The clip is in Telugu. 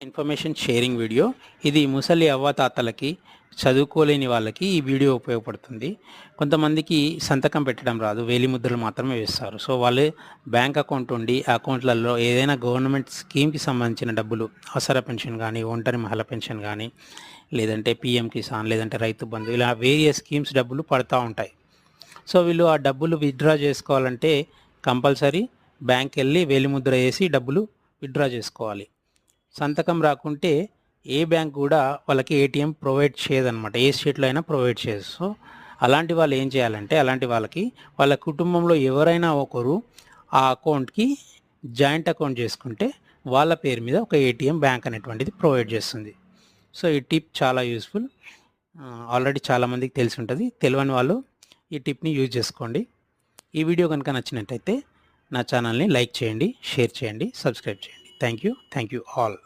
Information sharing video. ఇది ముసలి అవ్వాతాతలకి, చదువుకోలేని వాళ్ళకి ఈ వీడియో ఉపయోగపడుతుంది. కొంతమందికి సంతకం పెట్టడం రాదు, వేలిముద్రలు మాత్రమే వేస్తారు. సో వాళ్ళు బ్యాంక్ అకౌంట్ ఉండి ఆ అకౌంట్లలో ఏదైనా గవర్నమెంట్ స్కీమ్కి సంబంధించిన డబ్బులు, ఆసరా పెన్షన్ కానీ, ఒంటరి మహిళ పెన్షన్ కానీ, లేదంటే పిఎం కిసాన్, లేదంటే రైతు బంధు, ఇలా వేరియస్ స్కీమ్స్ డబ్బులు పడుతూ ఉంటాయి. సో వీళ్ళు ఆ డబ్బులు విత్డ్రా చేసుకోవాలంటే కంపల్సరీ బ్యాంక్ వెళ్ళి వేలిముద్ర వేసి డబ్బులు విత్డ్రా చేసుకోవాలి. సంతకం రాకుంటే ఏ బ్యాంక్ కూడా వాళ్ళకి ఏటీఎం ప్రొవైడ్ చేయదన్నమాట, ఏ స్టేట్లో అయినా ప్రొవైడ్ చేయదు. సో అలాంటి వాళ్ళు ఏం చేయాలంటే, అలాంటి వాళ్ళకి వాళ్ళ కుటుంబంలో ఎవరైనా ఒకరు ఆ అకౌంట్కి జాయింట్ అకౌంట్ చేసుకుంటే వాళ్ళ పేరు మీద ఒక ఏటీఎం బ్యాంక్ అనేటువంటిది ప్రొవైడ్ చేస్తుంది. సో ఈ టిప్ చాలా యూస్ఫుల్. ఆల్రెడీ చాలామందికి తెలిసి ఉంటుంది. తెలియని వాళ్ళు ఈ టిప్ని యూజ్ చేసుకోండి. ఈ వీడియో కనుక నచ్చినట్టయితే నా ఛానల్ని లైక్ చేయండి, షేర్ చేయండి, సబ్స్క్రైబ్ చేయండి. Thank you all.